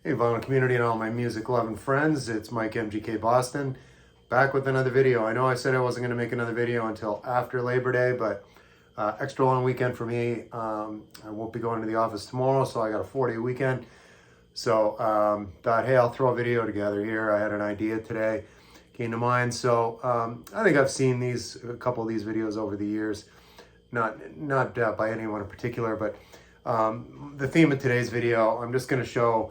Hey, vinyl community and all my music loving friends, it's Mike MGK Boston, back with another video. I know I said I wasn't going to make another video until after Labor Day, but extra long weekend for me. I won't be going to the office tomorrow, so I got a 4-day weekend. So thought, hey, I'll throw a video together here. I had an idea today, came to mind. So I think I've seen a couple of these videos over the years, not by anyone in particular, but the theme of today's video, I'm just going to show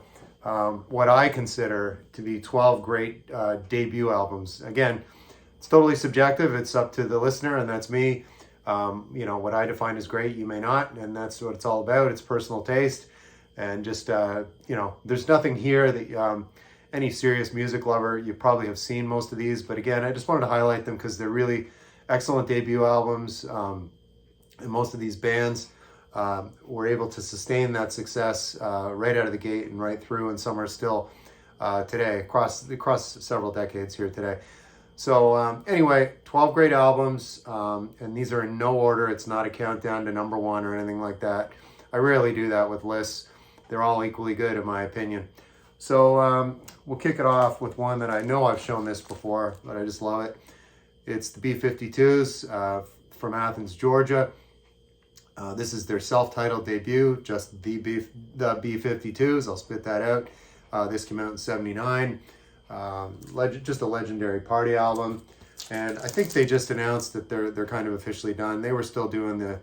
what I consider to be 12 great debut albums. Again, it's totally subjective. It's up to the listener, and that's me. You know, what I define as great, you may not, and that's what it's all about. It's personal taste, and just, you know, there's nothing here that any serious music lover, you probably have seen most of these, but again, I just wanted to highlight them because they're really excellent debut albums, and most of these bands were able to sustain that success right out of the gate and right through, and some are still today across several decades here today. So anyway, 12 great albums, and these are in no order. It's not a countdown to number one or anything like that. I rarely do that with lists. They're all equally good in my opinion. So we'll kick it off with one that I know I've shown this before, but I just love it. It's the B-52s from Athens, Georgia. This is their self-titled debut, just the B-52s. I'll spit that out. This came out in '79. Just a legendary party album. And I think they just announced that they're kind of officially done. They were still doing the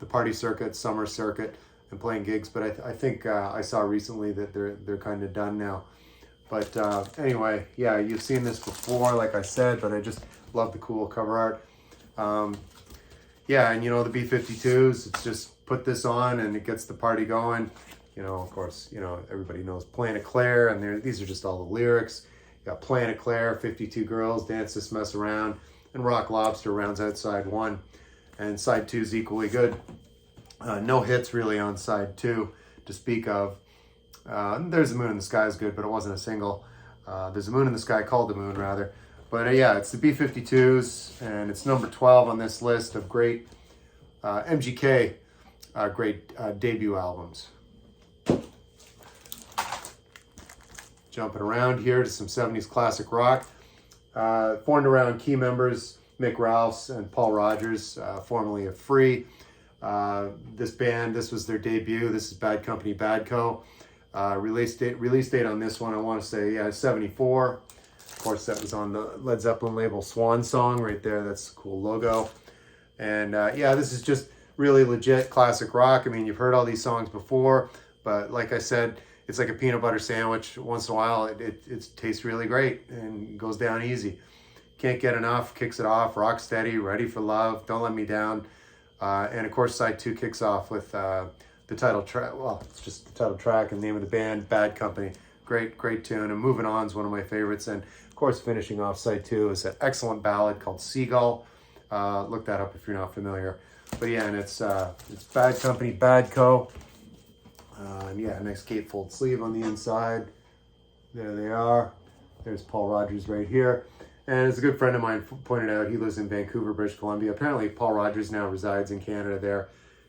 party circuit, summer circuit, and playing gigs, but I think I saw recently that they're kind of done now. But anyway, yeah, you've seen this before, like I said, but I just love the cool cover art. Yeah, and you know, the B-52s, it's just put this on and it gets the party going. You know, of course, you know, everybody knows Planet Claire, and these are just all the lyrics. You got Planet Claire, 52 girls, dance this mess around, and Rock Lobster rounds out side one. And side two is equally good. No hits really on side two to speak of. There's a Moon in the Sky is good, but it wasn't a single. There's a Moon in the Sky, called the Moon rather. But yeah, it's the B-52s, and it's number 12 on this list of great MGK great debut albums. Jumping around here to some 70s classic rock. Formed around key members Mick Ralphs and Paul Rodgers, formerly of Free. This was their debut. This is Bad Company, Bad Co. Release date on this one, I want to say, 74. Of course, that was on the Led Zeppelin label Swan Song right there. That's a cool logo. And yeah, this is just really legit classic rock. I mean, you've heard all these songs before, but like I said, it's like a peanut butter sandwich. Once in a while, it tastes really great and goes down easy. Can't get enough, kicks it off, rock steady, ready for love, don't let me down. And of course, side two kicks off with the title track. Well, it's just the title track and name of the band, Bad Company. Great tune. And Moving On is one of my favorites. And of course, finishing off side two is an excellent ballad called Seagull. Look that up if you're not familiar. But yeah, and it's Bad Company, Bad Co. And yeah, nice gatefold sleeve on the inside. There they are. There's Paul Rodgers right here. And as a good friend of mine pointed out, he lives in Vancouver, British Columbia. Apparently, Paul Rodgers now resides in Canada there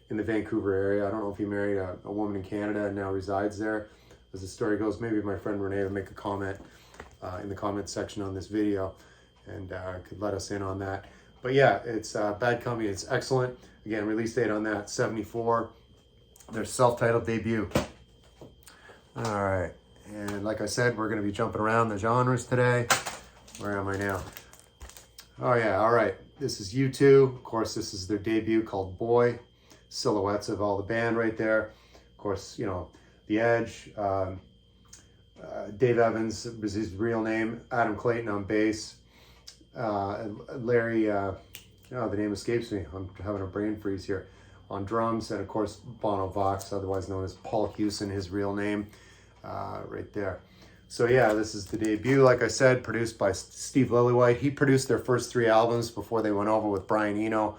in the Vancouver area. I don't know if he married a woman in Canada and now resides there. As the story goes, maybe my friend Renee will make a comment in the comment section on this video and could let us in on that. But yeah, it's Bad Company. It's excellent. Again, release date on that, 74. Their self-titled debut. All right. And like I said, we're going to be jumping around the genres today. Where am I now? Oh yeah, all right. This is U2. Of course, this is their debut called Boy. Silhouettes of all the band right there. Of course, you know, The Edge. Dave Evans was his real name. Adam Clayton on bass. Larry, the name escapes me. I'm having a brain freeze here. On drums. And of course, Bono Vox, otherwise known as Paul Hewson, his real name. Right there. So yeah, this is the debut, like I said, produced by Steve Lillywhite. He produced their first 3 albums before they went over with Brian Eno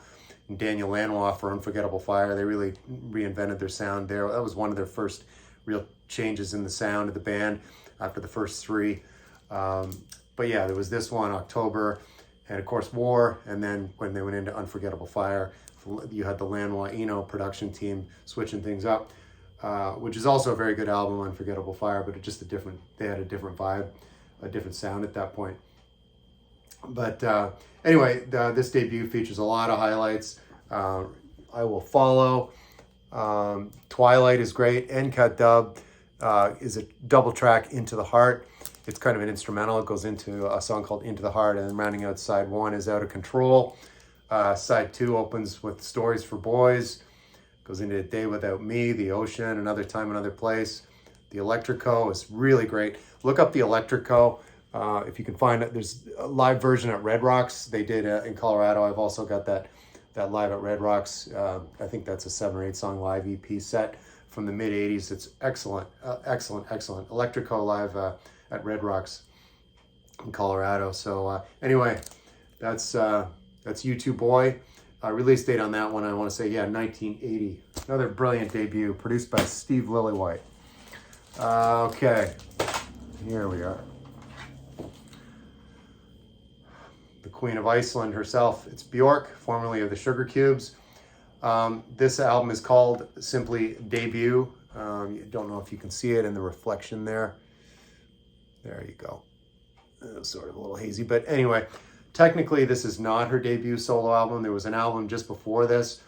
and Daniel Lanois for Unforgettable Fire. They really reinvented their sound there. That was one of their first real changes in the sound of the band after the first 3. But yeah, there was this one, October, and of course War, and then when they went into Unforgettable Fire, you had the Lanois Eno production team switching things up. which is also a very good album, Unforgettable Fire, but just they had a different vibe, a different sound at that point. But anyway, this debut features a lot of highlights. I Will Follow, Twilight is great, Cut Dub is a double track, Into the Heart. It's kind of an instrumental. It goes into a song called Into the Heart, and then rounding out side 1 is Out of Control. Side 2 opens with Stories for Boys, goes into A Day Without Me, The Ocean, Another Time, Another Place. The Electrico is really great. Look up The Electrico. If you can find it, there's a live version at Red Rocks. They did in Colorado. I've also got that live at Red Rocks. I think that's a 7 or 8 song live EP set from the mid 80s. It's excellent, excellent. Electrico live at Red Rocks in Colorado. So anyway, that's U2 Boy. Release date on that one, I want to say, 1980. Another brilliant debut, produced by Steve Lillywhite. Okay, here we are. The Queen of Iceland herself. It's Bjork, formerly of the Sugar Cubes. This album is called simply Debut. You don't know if you can see it in the reflection there. There you go. Sort of a little hazy, but anyway, technically this is not her debut solo album. There was an album just before this.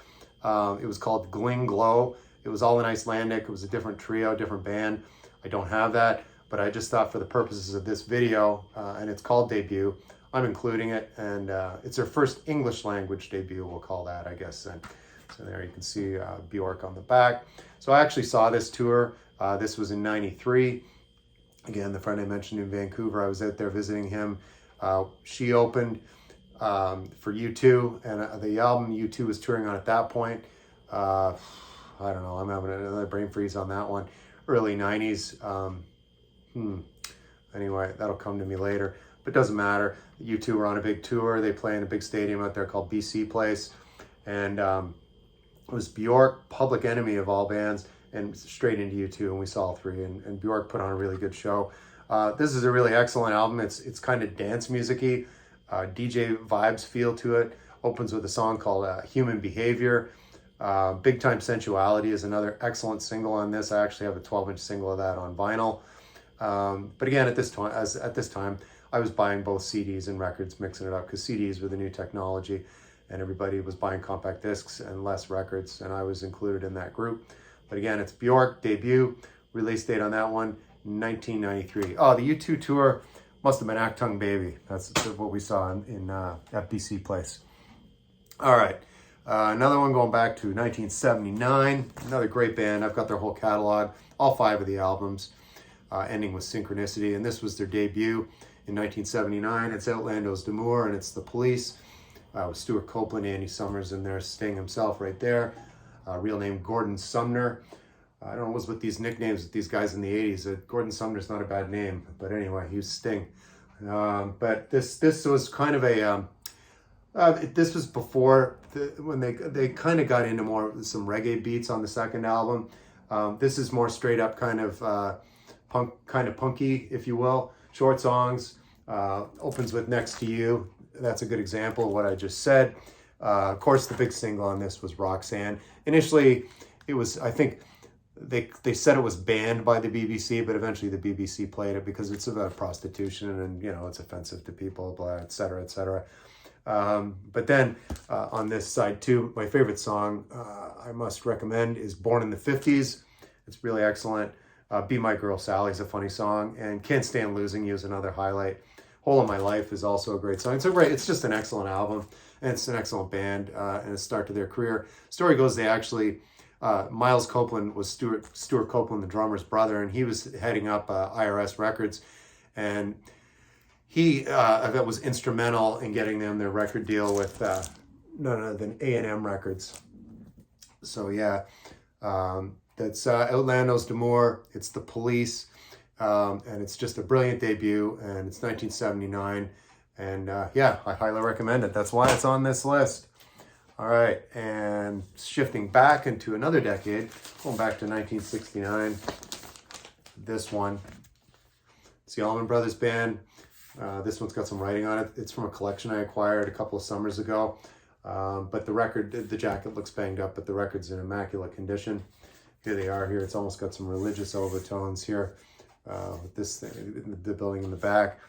It was called Gling Glow. It was all in Icelandic. It was a different trio, different band. I don't have that, but I just thought for the purposes of this video, and it's called Debut, I'm including it, and it's her first English language debut, we'll call that, I guess. And so there you can see Bjork on the back. So I actually saw this tour. This was in '93. Again, the friend I mentioned in Vancouver, I was out there visiting him. She opened for U2, and the album U2 was touring on at that point. I don't know, I'm having another brain freeze on that one. Early 90s. Anyway, that'll come to me later, but doesn't matter. U2 were on a big tour. They play in a big stadium out there called BC Place. And it was Bjork, Public Enemy of all bands, and straight into U2, and we saw all three. And Bjork put on a really good show. This is a really excellent album. It's kind of dance music-y, DJ vibes feel to it. Opens with a song called Human Behavior. Big Time Sensuality is another excellent single on this. I actually have a 12-inch single of that on vinyl. But again, at this time, I was buying both CDs and records, mixing it up, because CDs were the new technology, and everybody was buying compact discs and less records, and I was included in that group. But again, it's Bjork, Debut, release date on that one, 1993. Oh, the U2 tour must have been Achtung Baby. That's what we saw in at BC Place. All right, another one going back to 1979. Another great band. I've got their whole catalog, all 5 of the albums, ending with Synchronicity, and this was their debut in 1979. It's Outlandos d'Amour, and it's The Police, with Stuart Copeland, Andy Summers in there, Sting himself right there. Real name Gordon Sumner. I don't know what's with these nicknames with these guys in the 80s. Gordon Sumner's not a bad name, but anyway, he was Sting. But this was kind of a, this was before, when they kind of got into some reggae beats on the second album. This is more straight up kind of punky, if you will. Short songs, opens with Next to You. That's a good example of what I just said. Of course, the big single on this was Roxanne. Initially, it was, I think, they said it was banned by the BBC, but eventually the BBC played it because it's about prostitution and, you know, it's offensive to people, blah, et cetera, et cetera. But then on this side too, my favorite song I must recommend is Born in the 50s. It's really excellent. Be My Girl Sally is a funny song, and Can't Stand Losing You is another highlight. Whole of My Life is also a great song. It's just an excellent album, and it's an excellent band, and a start to their career. Story goes they actually, Miles Copeland was Stuart Copeland, the drummer's brother, and he was heading up IRS Records, and he that was instrumental in getting them their record deal with none other than A&M Records. So yeah, that's Outlandos d'Amour. It's The Police, and it's just a brilliant debut, and it's 1979, and yeah, I highly recommend it. That's why it's on this list. All right, and shifting back into another decade, going back to 1969, this one, it's the Allman Brothers Band. This one's got some writing on it. It's from a collection I acquired a couple of summers ago, but the record, the jacket looks banged up, but the record's in immaculate condition. here they are here. It's almost got some religious overtones here with this thing, the building in the back.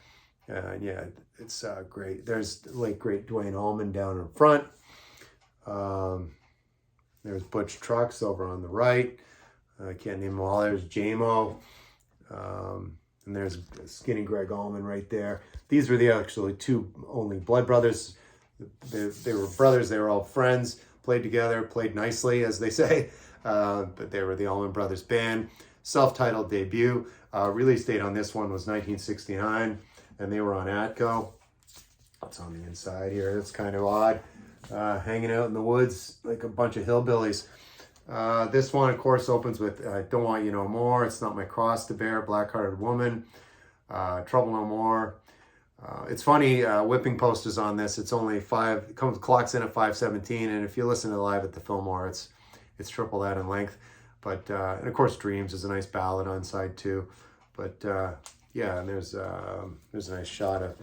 Yeah, it's great. There's late great Dwayne Allman down in front. There's Butch Trucks over on the right. I can't name them all. There's JMO. And there's Skinny Greg Allman right there. These were the actually two only blood brothers. They were brothers. They were all friends. Played together. Played nicely, as they say. But they were the Allman Brothers band. Self-titled debut. Release date on this one was 1969. And they were on Atco. It's on the inside here. It's kind of odd. Hanging out in the woods like a bunch of hillbillies. This one, of course, opens with Don't Want You No More, It's Not My Cross to Bear, Black-Hearted Woman, Trouble No More. It's funny, Whipping Post is on this. It's only clocks in at 5:17, and if you listen to it live at the Fillmore, it's triple that in length. But, and of course, Dreams is a nice ballad on side too. But, yeah, and there's a nice shot of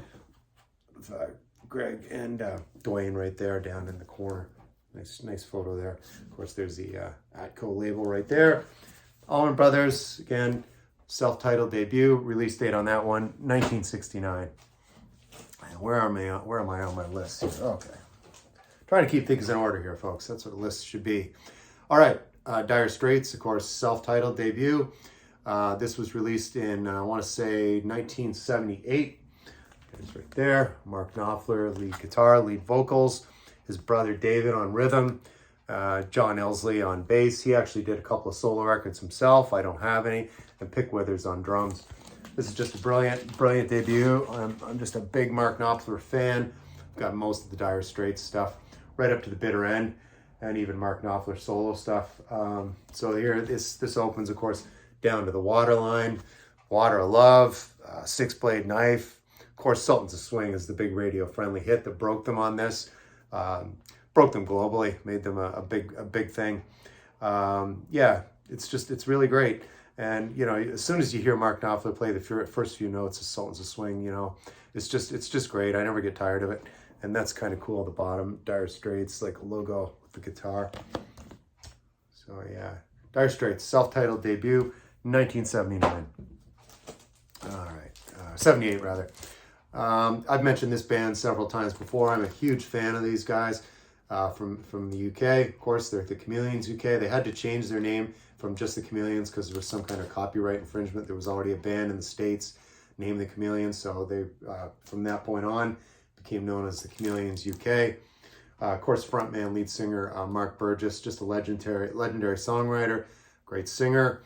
Greg and Dwayne right there down in the corner. Nice photo there. Of course, there's the Atco label right there. Allman Brothers, again, self-titled debut. Release date on that one, 1969. Where am I on my list? Okay. Trying to keep things in order here, folks. That's what a list should be. All right. Dire Straits, of course, self-titled debut. This was released in, I want to say, 1978. It's right there. Mark Knopfler, lead guitar, lead vocals. His brother David on rhythm. John Elsley on bass. He actually did a couple of solo records himself. I don't have any. And Pick Withers on drums. This is just a brilliant debut. I'm just a big Mark Knopfler fan. Got most of the Dire Straits stuff right up to the bitter end, and even Mark Knopfler solo stuff. So here, this opens, of course, Down to the Waterline, Water of Love, Six Blade Knife. Of course, Sultans of Swing is the big radio-friendly hit that broke them on this. Broke them globally, made them a big thing. Yeah, it's really great. And, you know, as soon as you hear Mark Knopfler play the first few notes of Sultans of Swing, you know, it's just great. I never get tired of it. And that's kind of cool at the bottom. Dire Straits, like a logo with the guitar. So, yeah. Dire Straits, self-titled debut, 1979. All right. 78, rather. I've mentioned this band several times before. I'm a huge fan of these guys from the UK. Of course, they're the Chameleons UK. They had to change their name from just the Chameleons because there was some kind of copyright infringement. There was already a band in the States named the Chameleons. So they, from that point on, became known as the Chameleons UK. Of course, frontman, lead singer, Mark Burgess, just a legendary songwriter, great singer.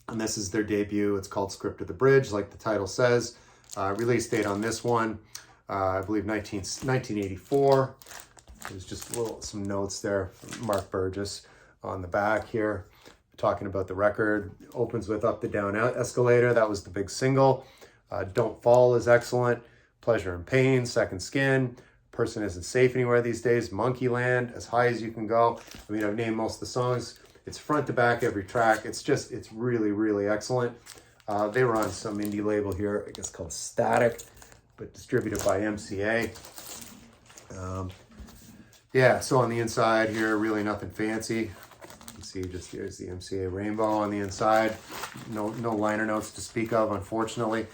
And this is their debut. It's called Script of the Bridge, like the title says. Release date on this one, I believe 1984. There's just some notes there from Mark Burgess on the back here, talking about the record. Opens with Up the Down Escalator. That was the big single. Don't Fall is excellent. Pleasure and Pain, Second Skin, Person Isn't Safe Anywhere These Days, Monkey Land, As High As You Can Go. I mean, I've named most of the songs. It's front to back, every track. It's really, really excellent. They were on some indie label here, I guess called Static, but distributed by MCA. Yeah, so on the inside here, really nothing fancy. You can see just here's the MCA rainbow on the inside. No liner notes to speak of, unfortunately.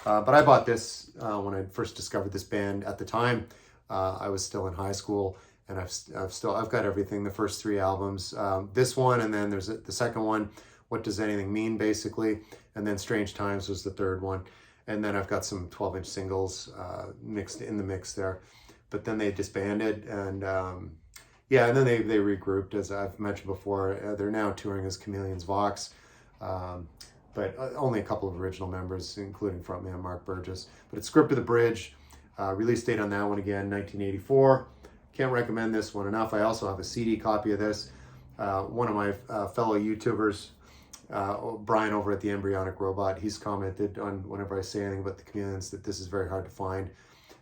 But I bought this when I first discovered this band. At the time, I was still in high school, and I've got everything. The first 3 albums, this one, and then there's the second one, What Does Anything Mean, basically, and then Strange Times was the third one, and then I've got some 12-inch singles mixed in the mix there. But then they disbanded, and yeah, and then they regrouped, as I've mentioned before. They're now touring as Chameleons Vox. But only a couple of original members, including frontman Mark Burgess. But it's Script of the Bridge. Release date on that one again, 1984. Can't recommend this one enough. I also have a CD copy of this. One of my fellow YouTubers, Brian over at the Embryonic Robot, he's commented on whenever I say anything about the Chameleons that this is very hard to find.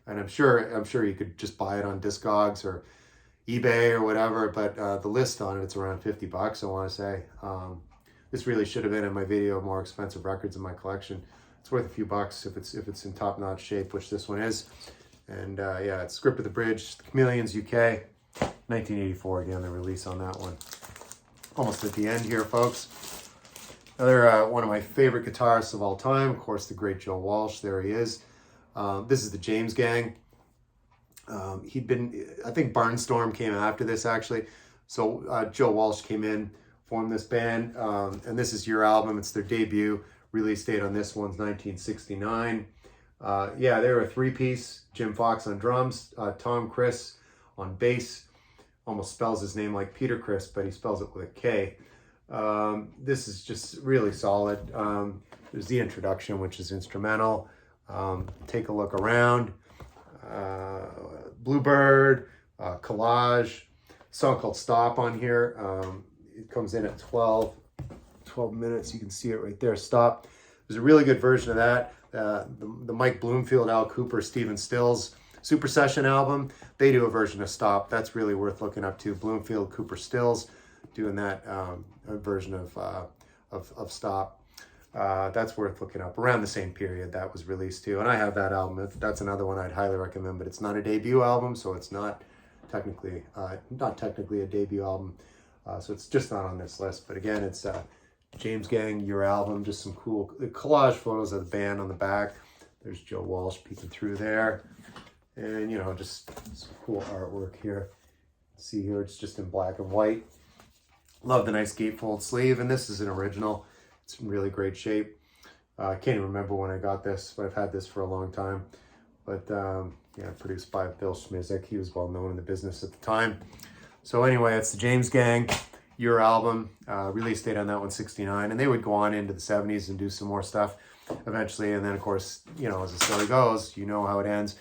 And I'm sure you could just buy it on Discogs or eBay or whatever. But the list on it's around $50, I want to say. This really should have been in my video of more expensive records in my collection. It's worth a few bucks if it's in top-notch shape, which this one is. And yeah, it's Script of the Bridge, the Chameleons UK, 1984 again, the release on that one. almost at the end here, folks. Another one of my favorite guitarists of all time, of course, the great Joe Walsh. There he is. This is the James Gang. He'd been, I think Barnstorm came after this actually. So Joe Walsh came in, formed this band, and this is Your Album. It's their debut. Release date on this one's 1969. Yeah, they're a three-piece. Jim Fox on drums, Tom Chris on bass. Almost spells his name like Peter Chris, but he spells it with a K. This is just really solid. There's the introduction, which is instrumental. Take a look around. Bluebird, Collage, song called Stop on here. It comes in at 12 minutes. You can see it right there, Stop. There's a really good version of that. The Mike Bloomfield, Al Cooper, Stephen Stills Super Session album, they do a version of Stop. That's really worth looking up to. Bloomfield, Cooper, Stills doing that version of Stop. That's worth looking up. Around the same period that was released too. And I have that album. That's another one I'd highly recommend, but it's not a debut album, so it's not technically a debut album. So it's just not on this list. But again, it's James Gang, Your Album, just some cool collage photos of the band on the back. There's Joe Walsh peeking through there. And, you know, just some cool artwork here. See here, it's just in black and white. Love the nice gatefold sleeve. And this is an original. It's in really great shape. I can't even remember when I got this, but I've had this for a long time. But, yeah, produced by Bill Schmizik. He was well known in the business at the time. So anyway, it's the James Gang, Your Album. Release date on that one, 69. And they would go on into the 70s and do some more stuff eventually. And then, of course, you know, as the story goes, you know how it ends.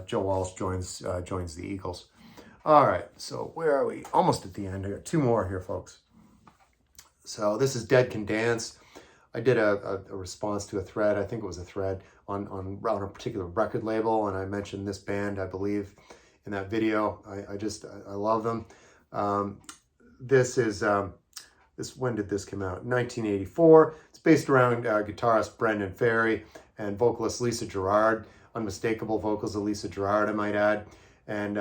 Joe Walsh joins the Eagles. All right, so where are we? Almost at the end here. Two more here, folks. So this is Dead Can Dance. I did a response to a thread. I think it was a thread on a particular record label, and I mentioned this band, I believe, in that video. I love them. This is when did this come out? 1984. It's based around guitarist Brendan Ferry and vocalist Lisa Gerrard. Unmistakable vocals of Lisa Gerrard, I might add. And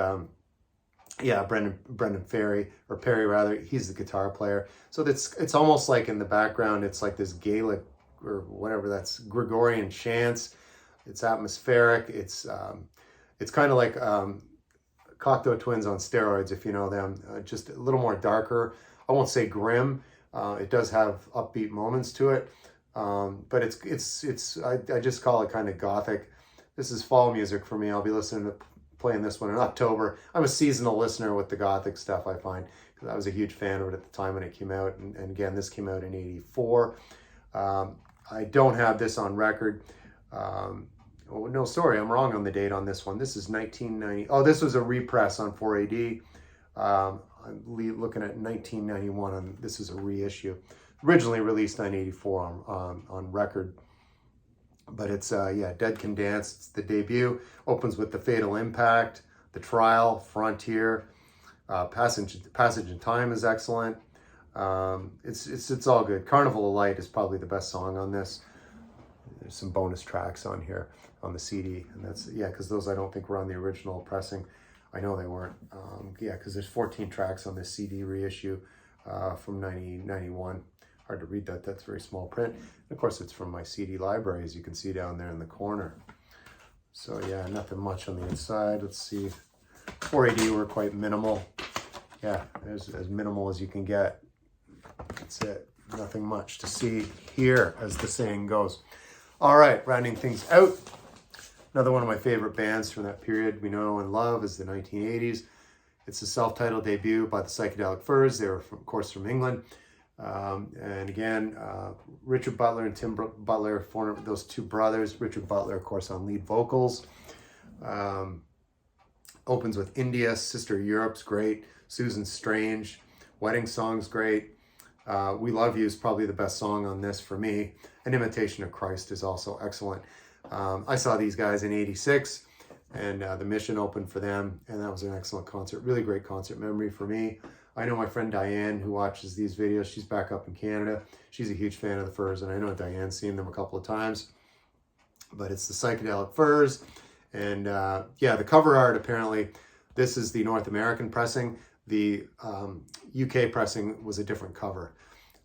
yeah, Brendan Ferry, or Perry rather, he's the guitar player. So it's almost like in the background, it's like this Gaelic or whatever, that's Gregorian chants. It's atmospheric. It's kind of like Cocteau Twins on steroids, if you know them. Just a little more darker. I won't say grim. It does have upbeat moments to it, but I just call it kind of gothic. This is fall music for me. I'll be playing this one in October. I'm a seasonal listener with the gothic stuff, I find, because I was a huge fan of it at the time when it came out. And again, this came out in 84. I don't have this on record. Oh, no, sorry, I'm wrong on the date on this one. This is 1990. Oh, this was a repress on 4AD. I'm looking at 1991, and this is a reissue. Originally released 1984 on record. But it's, yeah, Dead Can Dance. It's the debut. Opens with The Fatal Impact, The Trial, Frontier. Passage in Time is excellent. It's all good. Carnival of Light is probably the best song on this. There's some bonus tracks on here on the CD. And that's, yeah, because those I don't think were on the original pressing. I know they weren't. Yeah, because there's 14 tracks on this CD reissue from 1991. Hard to read that. That's very small print. And of course, it's from my CD library, as you can see down there in the corner. So yeah, nothing much on the inside. Let's see. 4AD were quite minimal. Yeah, as minimal as you can get. That's it. Nothing much to see here, as the saying goes. All right, rounding things out. Another one of my favorite bands from that period we know and love is the 1980s. It's a self-titled debut by the Psychedelic Furs. They were, of course, from England. And again, Richard Butler and Tim Butler, those two brothers. Richard Butler, of course, on lead vocals. Opens with India, Sister Europe's great. Susan Strange, Wedding Song's great. We Love You is probably the best song on this for me. An Imitation of Christ is also excellent. I saw these guys in '86, and the Mission opened for them, and that was an excellent concert. Really great concert memory for me. I know my friend Diane, who watches these videos, she's back up in Canada. She's a huge fan of the Furs, and I know Diane's seen them a couple of times. But it's the Psychedelic Furs. And yeah, the cover art, apparently, this is the North American pressing. The UK pressing was a different cover.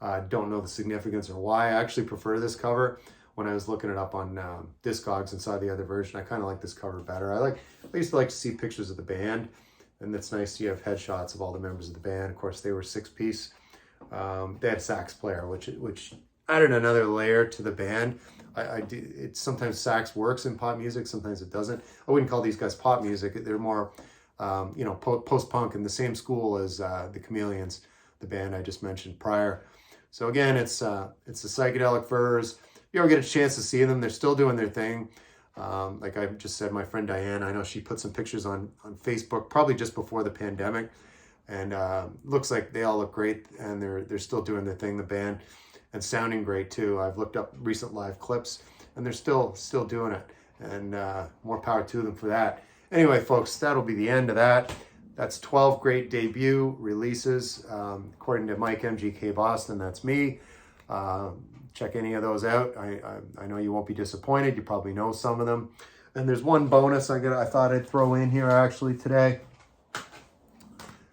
I don't know the significance or why. I actually prefer this cover. When I was looking it up on Discogs and saw the other version, I kind of like this cover better. I used to like to see pictures of the band, and it's nice you have headshots of all the members of the band. Of course, they were 6-piece. They had a sax player, which added another layer to the band. Sometimes sax works in pop music, sometimes it doesn't. I wouldn't call these guys pop music. They're more, post-punk in the same school as the Chameleons, the band I just mentioned prior. So again, it's the Psychedelic Furs. If you ever get a chance to see them, they're still doing their thing. Like I just said, my friend Diane, I know she put some pictures on Facebook, probably just before the pandemic, and looks like they all look great, and they're still doing their thing, the band, and sounding great too. I've looked up recent live clips, and they're still doing it, and more power to them for that. Anyway, folks, that'll be the end of that. That's 12 great debut releases, according to Mike MGK Boston. That's me. Check any of those out. I know you won't be disappointed. You probably know some of them. And there's one bonus I thought I'd throw in here actually today.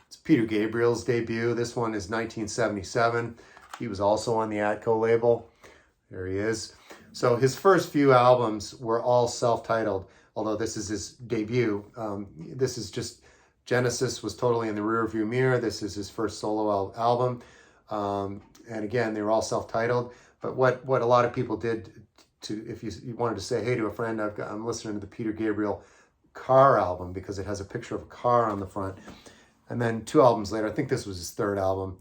It's Peter Gabriel's debut. This one is 1977. He was also on the Atco label. There he is. So his first few albums were all self-titled, although this is his debut. This is just, Genesis was totally in the rearview mirror. This is his first solo album. And again, they were all self-titled. But what a lot of people did if you wanted to say, hey, to a friend, I'm listening to the Peter Gabriel Car album because it has a picture of a car on the front. And then 2 albums later, I think this was his 3rd album.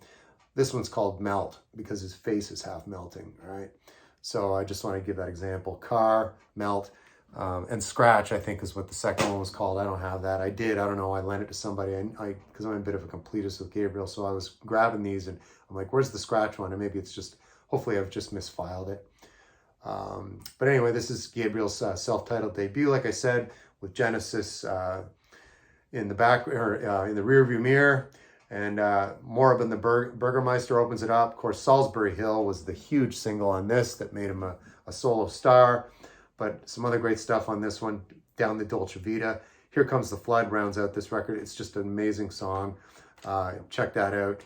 This one's called Melt because his face is half melting, all right? So I just want to give that example. Car, Melt, and Scratch, I think is what the second one was called. I don't have that. I don't know. I lent it to somebody because I'm a bit of a completist with Gabriel. So I was grabbing these and I'm like, where's the Scratch one? And maybe it's just, hopefully I've just misfiled it. But anyway, this is Gabriel's self-titled debut, like I said, with Genesis in the back, or in the rearview mirror. And Moribund the Burgermeister opens it up. Of course, Salisbury Hill was the huge single on this that made him a solo star. But some other great stuff on this one, Down the Dolce Vita. Here Comes the Flood rounds out this record. It's just an amazing song. Check that out.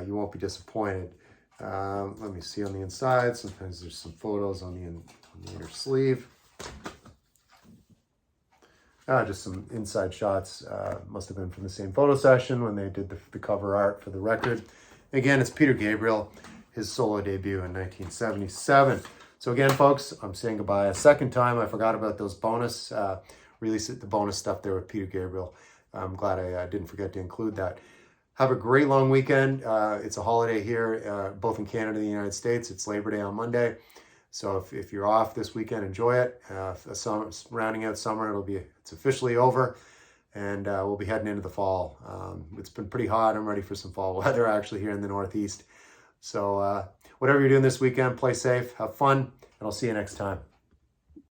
You won't be disappointed. Let me see on the inside. Sometimes there's some photos on the inner sleeve. Just some inside shots. Must have been from the same photo session when they did the cover art for the record. Again, it's Peter Gabriel, his solo debut in 1977. So again, folks, I'm saying goodbye a second time. I forgot about those bonus releases, the bonus stuff there with Peter Gabriel. I'm glad I didn't forget to include that. Have a great long weekend. It's a holiday here, both in Canada and the United States. It's Labor Day on Monday. So if you're off this weekend, enjoy it. Rounding out summer, it's officially over, and we'll be heading into the fall. It's been pretty hot. I'm ready for some fall weather actually here in the Northeast. So whatever you're doing this weekend, play safe, have fun, and I'll see you next time.